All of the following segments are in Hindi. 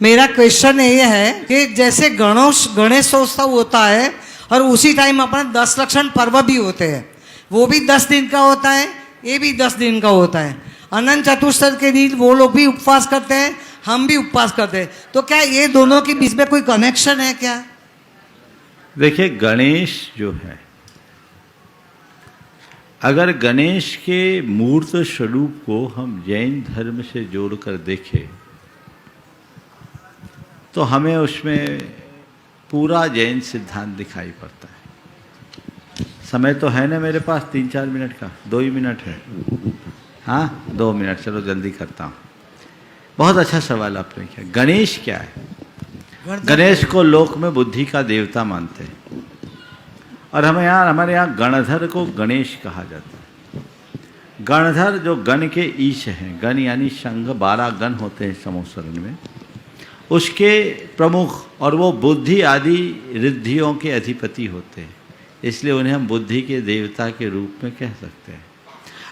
मेरा क्वेश्चन ये है कि जैसे गणेशोत्सव होता है और उसी टाइम अपने 10 लक्षण पर्व भी होते हैं, वो भी 10 दिन का होता है, ये भी 10 दिन का होता है। अनंत चतुर्दशी के दिन वो लोग भी उपवास करते हैं, हम भी उपवास करते हैं। तो क्या ये दोनों के बीच में कोई कनेक्शन है क्या? देखिए, गणेश जो है, अगर गणेश के मूर्त स्वरूप को हम जैन धर्म से जोड़कर देखें तो हमें उसमें पूरा जैन सिद्धांत दिखाई पड़ता है। समय तो है ना मेरे पास 3-4 मिनट का, 2 ही मिनट है। हाँ, 2 मिनट, चलो जल्दी करता हूँ। बहुत अच्छा सवाल आपने किया। गणेश क्या है? गणेश को लोक में बुद्धि का देवता मानते हैं और हमारे यहाँ गणधर को गणेश कहा जाता है। गणधर जो गण के ईश हैं, गण यानी संघ, 12 गण होते हैं समूसरण में, उसके प्रमुख, और वो बुद्धि आदि रिद्धियों के अधिपति होते हैं, इसलिए उन्हें हम बुद्धि के देवता के रूप में कह सकते हैं।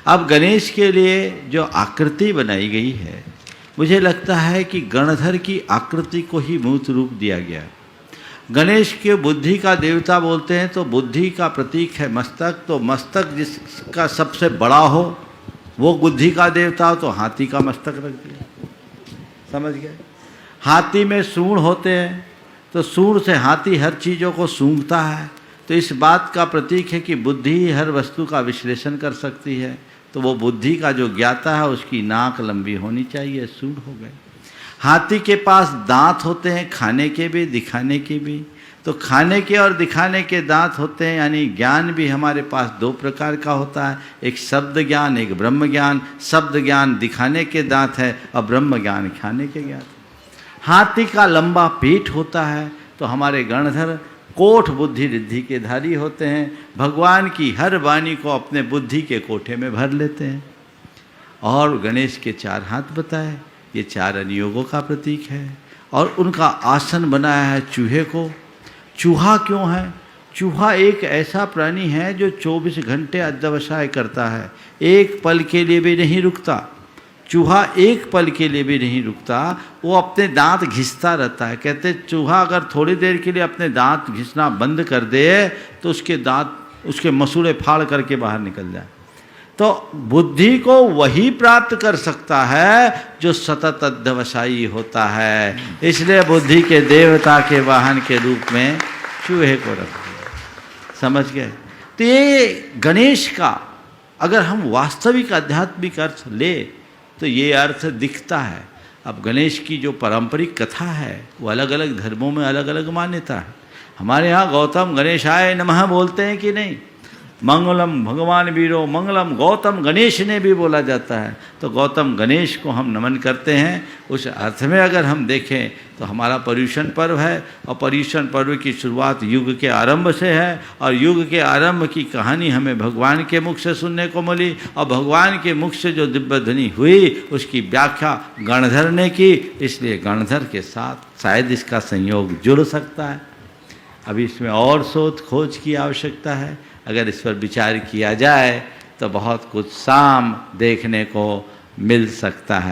अब गणेश के लिए जो आकृति बनाई गई है, मुझे लगता है कि गणधर की आकृति को ही मूर्त रूप दिया गया है। गणेश के बुद्धि का देवता बोलते हैं तो बुद्धि का प्रतीक है मस्तक, तो मस्तक जिसका सबसे बड़ा हो वो बुद्धि का देवता हो, तो हाथी का मस्तक रख दिया। समझ गए? हाथी में सूंड होते हैं तो सूंड से हाथी हर चीज़ों को सूंघता है, तो इस बात का प्रतीक है कि बुद्धि ही हर वस्तु का विश्लेषण कर सकती है। तो वो बुद्धि का जो ज्ञाता है उसकी नाक लंबी होनी चाहिए, सूंड हो गए। हाथी के पास दांत होते हैं, खाने के भी दिखाने के भी, तो खाने के और दिखाने के दांत होते हैं, यानी ज्ञान भी हमारे पास 2 प्रकार का होता है, एक शब्द ज्ञान, एक ब्रह्म ज्ञान। शब्द ज्ञान दिखाने के दांत है और ब्रह्म ज्ञान खाने के ज्ञान। हाथी का लंबा पेट होता है, तो हमारे गणधर कोठ बुद्धि रिद्धि के धारी होते हैं, भगवान की हर वाणी को अपने बुद्धि के कोठे में भर लेते हैं। और गणेश के 4 हाथ बताए, ये 4 अनुयोगों का प्रतीक है। और उनका आसन बनाया है चूहे को। चूहा क्यों है? चूहा एक ऐसा प्राणी है जो 24 घंटे अध्यवसाय करता है, एक पल के लिए भी नहीं रुकता। चूहा एक पल के लिए भी नहीं रुकता, वो अपने दांत घिसता रहता है। कहते चूहा अगर थोड़ी देर के लिए अपने दांत घिसना बंद कर दे तो उसके दांत, उसके मसूड़े फाड़ करके बाहर निकल जाए। तो बुद्धि को वही प्राप्त कर सकता है जो सतत अध्यवसायी होता है, इसलिए बुद्धि के देवता के वाहन के रूप में चूहे को रख दिया। समझ गए? तो ये गणेश का अगर हम वास्तविक आध्यात्मिक अर्थ ले तो ये अर्थ दिखता है। अब गणेश की जो पारंपरिक कथा है वो अलग अलग धर्मों में अलग अलग मान्यता है। हमारे यहाँ गौतम गणेशाय नमः बोलते हैं कि नहीं? मंगलम भगवान वीरो मंगलम गौतम गणेश ने भी बोला जाता है। तो गौतम गणेश को हम नमन करते हैं। उस अर्थ में अगर हम देखें तो हमारा पर्युषण पर्व है, और पर्युषण पर्व की शुरुआत युग के आरंभ से है, और युग के आरंभ की कहानी हमें भगवान के मुख से सुनने को मिली, और भगवान के मुख से जो दिव्य ध्वनि हुई उसकी व्याख्या गणधर ने की, इसलिए गणधर के साथ शायद इसका संयोग जुड़ सकता है। अभी इसमें और शोध खोज की आवश्यकता है। अगर इस पर विचार किया जाए तो बहुत कुछ साम देखने को मिल सकता है।